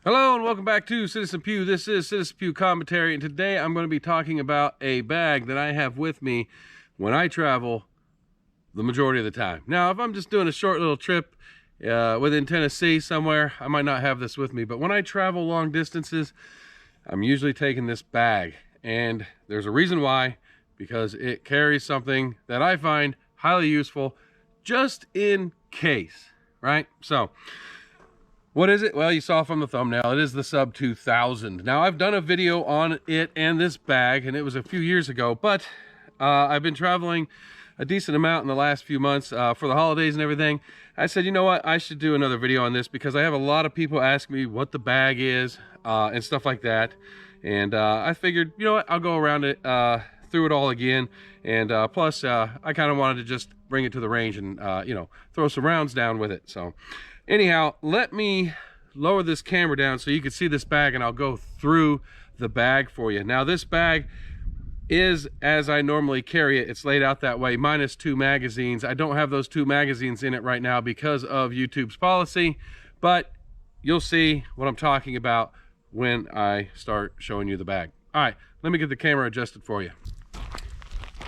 Hello and welcome back to Citizen Pew. This is Citizen Pew Commentary, and today I'm going to be talking about a bag that I have with me when I travel the majority of the time. Now, if I'm just doing a short little trip within Tennessee somewhere, I might not have this with me, but when I travel long distances, I'm usually taking this bag, and there's a reason why, because it carries something that I find highly useful just in case, right? So, what is it? Well, you saw from the thumbnail, it is the SUB2000. Now, I've done a video on it and this bag, and it was a few years ago, but I've been traveling a decent amount in the last few months for the holidays and everything. I said, you know what? I should do another video on this because I have a lot of people ask me what the bag is and stuff like that. And I figured, you know what? I'll go around it, through it all again. And plus, I kind of wanted to just bring it to the range and, you know, throw some rounds down with it. So anyhow, let me lower this camera down so you can see this bag, and I'll go through the bag for you. Now, this bag is as I normally carry it. It's laid out that way, minus 2 magazines. I don't have those 2 magazines in it right now because of YouTube's policy, but you'll see what I'm talking about when I start showing you the bag. All right, let me get the camera adjusted for you.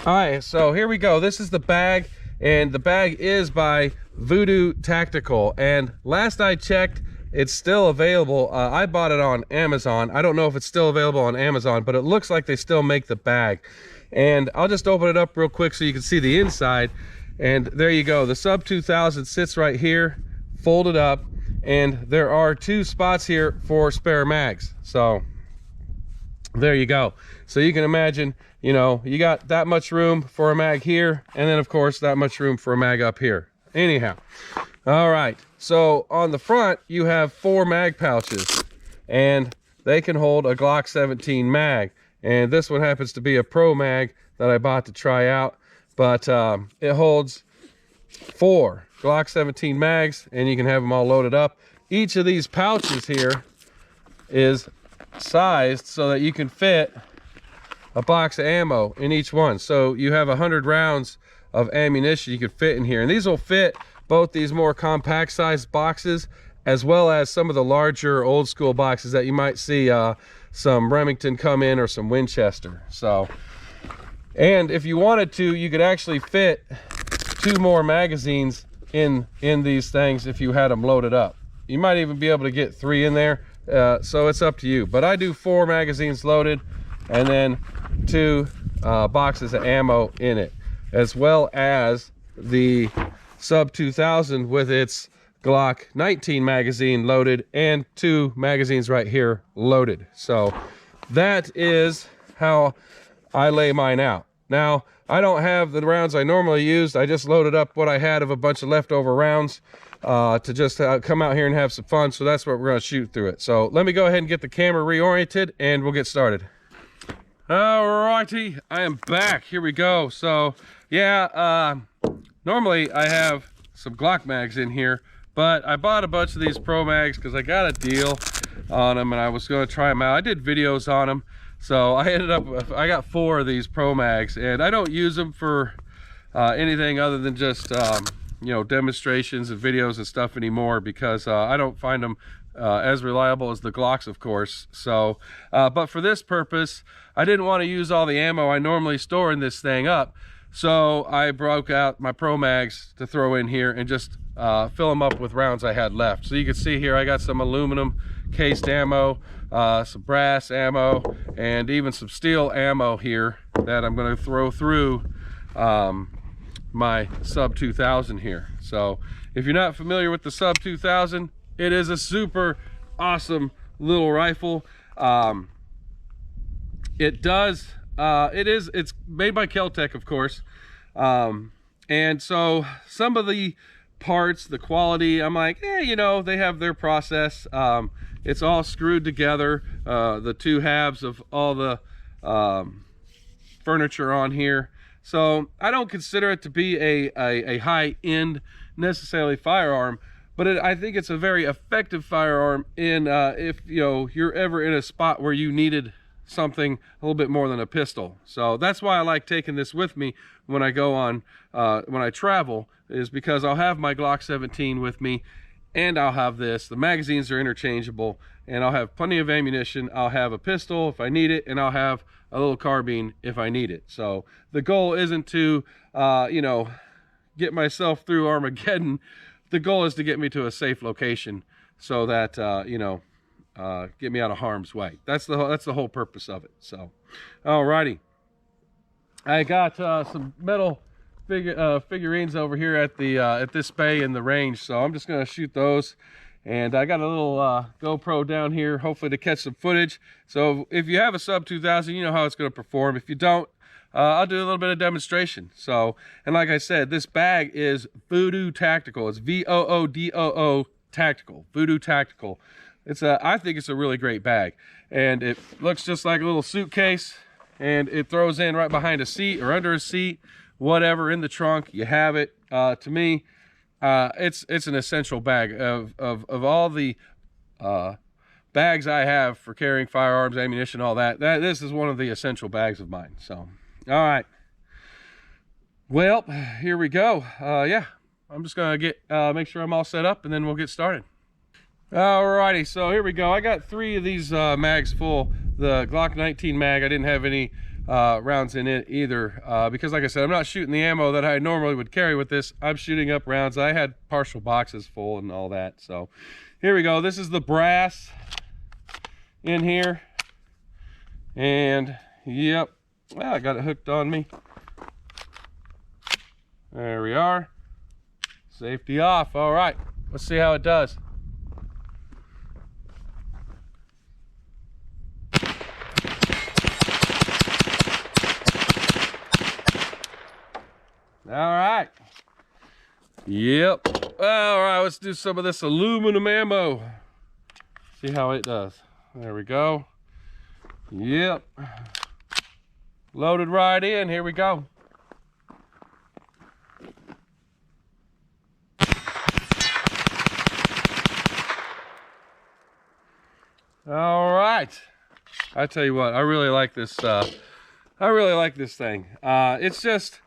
All right, so here we go. This is the bag, and the bag is by Voodoo Tactical, and last I checked, it's still available. I bought it on Amazon. I don't know if it's still available on Amazon, but it looks like they still make the bag. And I'll just open it up real quick so you can see the inside. And there you go. The SUB2000 sits right here, folded up, and there are 2 spots here for spare mags. So there you go. So you can imagine, you know, you got that much room for a mag here, and then of course that much room for a mag up here. Anyhow, all right, so on the front you have 4 mag pouches, and they can hold a Glock 17 mag, and this one happens to be a Pro mag that I bought to try out, but it holds 4 Glock 17 mags, and you can have them all loaded up. Each of these pouches here is sized so that you can fit a box of ammo in each one, so you have 100 rounds of ammunition you could fit in here, and these will fit both these more compact sized boxes as well as some of the larger old school boxes that you might see some Remington come in, or some Winchester. So, and if you wanted to, you could actually fit 2 more magazines in these things if you had them loaded up. You might even be able to get 3 in there, so it's up to you, but I do 4 magazines loaded and then 2 boxes of ammo in it, as well as the SUB2000 with its Glock 19 magazine loaded and 2 magazines right here loaded. So that is how I lay mine out. Now, I don't have the rounds I normally used. I just loaded up what I had of a bunch of leftover rounds to just come out here and have some fun. So that's what we're going to shoot through it. So let me go ahead and get the camera reoriented and we'll get started. Alrighty, I am back. Here we go. So yeah, normally I have some Glock mags in here, but I bought a bunch of these Pro mags because I got a deal on them and I was going to try them out. I did videos on them, so I ended up, I got 4 of these Pro mags, and I don't use them for anything other than just you know, demonstrations and videos and stuff anymore, because I don't find them as reliable as the Glocks, of course. So but for this purpose, I didn't want to use all the ammo I normally store in this thing up, so I broke out my Pro mags to throw in here and just fill them up with rounds I had left. So you can see here I got some aluminum cased ammo, some brass ammo, and even some steel ammo here that I'm going to throw through my SUB2000 here. So if you're not familiar with the SUB2000, it is a super awesome little rifle. It's made by Kel-Tec, of course, and so some of the parts, the quality, I'm like, you know, they have their process. It's all screwed together, the 2 halves of all the furniture on here, so I don't consider it to be a high-end necessarily firearm, but I think it's a very effective firearm in if you know, you're ever in a spot where you needed something a little bit more than a pistol. So that's why I like taking this with me when I go on when I travel, is because I'll have my Glock 17 with me, and I'll have this. The magazines are interchangeable, and I'll have plenty of ammunition. I'll have a pistol if I need it, and I'll have a little carbine if I need it. So the goal isn't to, you know, get myself through Armageddon. The goal is to get me to a safe location so that, you know, get me out of harm's way. That's the whole purpose of it. So, alrighty. I got some metal figurines over here at the at this bay in the range, so I'm just gonna shoot those. And I got a little GoPro down here, hopefully to catch some footage. So if you have a SUB2000, you know how it's going to perform. If you don't, I'll do a little bit of demonstration. So, and like I said, this bag is Voodoo Tactical. It's VOODOO Tactical. Voodoo Tactical. I think it's a really great bag, and it looks just like a little suitcase, and it throws in right behind a seat or under a seat, whatever, in the trunk. You have it. To me, it's an essential bag of all the bags I have for carrying firearms, ammunition, all that. This is one of the essential bags of mine. So, all right. Well, here we go. Yeah, I'm just gonna make sure I'm all set up, and then we'll get started. Alrighty, so here we go. I got 3 of these mags full. The Glock 19 mag, I didn't have any rounds in it either, because like I said, I'm not shooting the ammo that I normally would carry with this. I'm shooting up rounds. I had partial boxes full and all that. So here we go. This is the brass in here, and yep, well, I got it hooked on me. There we are. Safety off. All right, let's see how it does. All right. Yep. All right, let's do some of this aluminum ammo. See how it does. There we go. Yep. Loaded right in. Here we go. All right. I tell you what, I really like this. I really like this thing. It's just,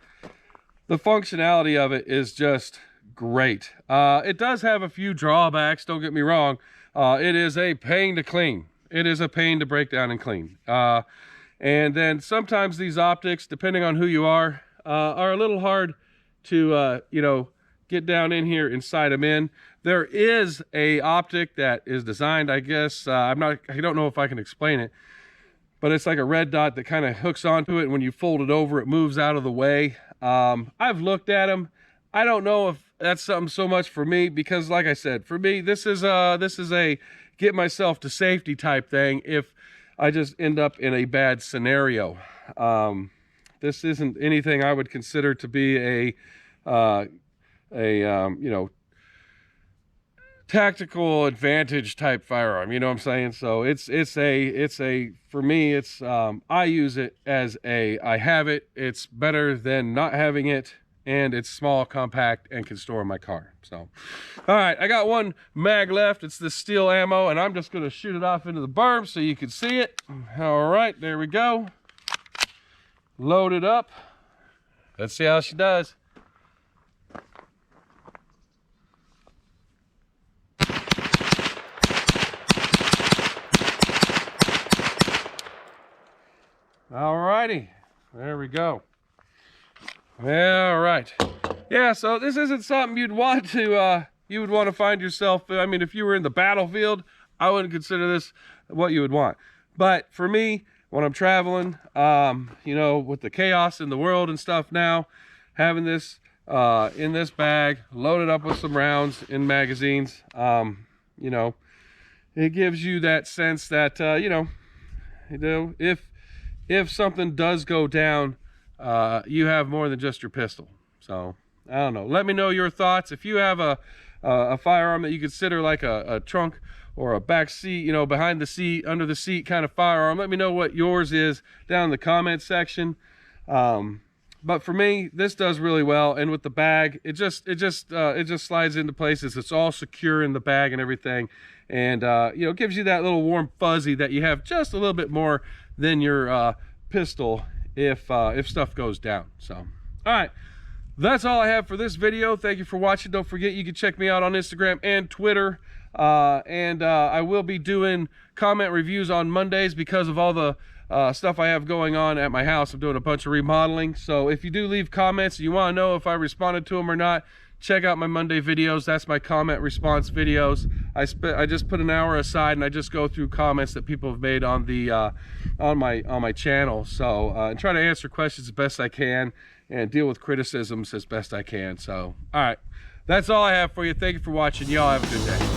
the functionality of it is just great. It does have a few drawbacks, don't get me wrong. It is a pain to clean. It is a pain to break down and clean. And then sometimes these optics, depending on who you are a little hard to, you know, get down in here and sight them in. There is a optic that is designed, I guess, I don't know if I can explain it, but it's like a red dot that kind of hooks onto it, and when you fold it over, it moves out of the way. I've looked at them. I don't know if that's something so much for me, because like I said, for me, this is a get myself to safety type thing if I just end up in a bad scenario. This isn't anything I would consider to be a you know, tactical advantage type firearm, you know what I'm saying? So it's a for me, it's I use it as I have it. It's better than not having it, and it's small, compact, and can store in my car. So, all right, I got 1 mag left. It's the steel ammo, and I'm just gonna shoot it off into the berm so you can see it. All right, there we go. Load it up. Let's see how she does. Alrighty, there we go. All right. Yeah, so this isn't something you'd want to find yourself. I mean, if you were in the battlefield, I wouldn't consider this what you would want. But for me, when I'm traveling, you know, with the chaos in the world and stuff now, having this in this bag, loaded up with some rounds in magazines, you know, it gives you that sense that, you know, if something does go down, you have more than just your pistol. So I don't know. Let me know your thoughts. If you have a firearm that you consider like a trunk or a back seat, you know, behind the seat, under the seat kind of firearm, let me know what yours is down in the comment section. But for me, this does really well, and with the bag, it just slides into places. It's all secure in the bag and everything, and you know, gives you that little warm fuzzy that you have just a little bit more than your pistol if stuff goes down. So, all right, That's all I have for this video. Thank you for watching. Don't forget, you can check me out on Instagram and Twitter. I will be doing comment reviews on Mondays because of all the stuff I have going on at my house. I'm doing a bunch of remodeling. So if you do leave comments and you want to know if I responded to them or not, check out my Monday videos. That's my comment response videos. I just put an hour aside and I just go through comments that people have made on the on my channel. So and try to answer questions as best I can and deal with criticisms as best I can. So all right, that's all I have for you. Thank you for watching. Y'all have a good day.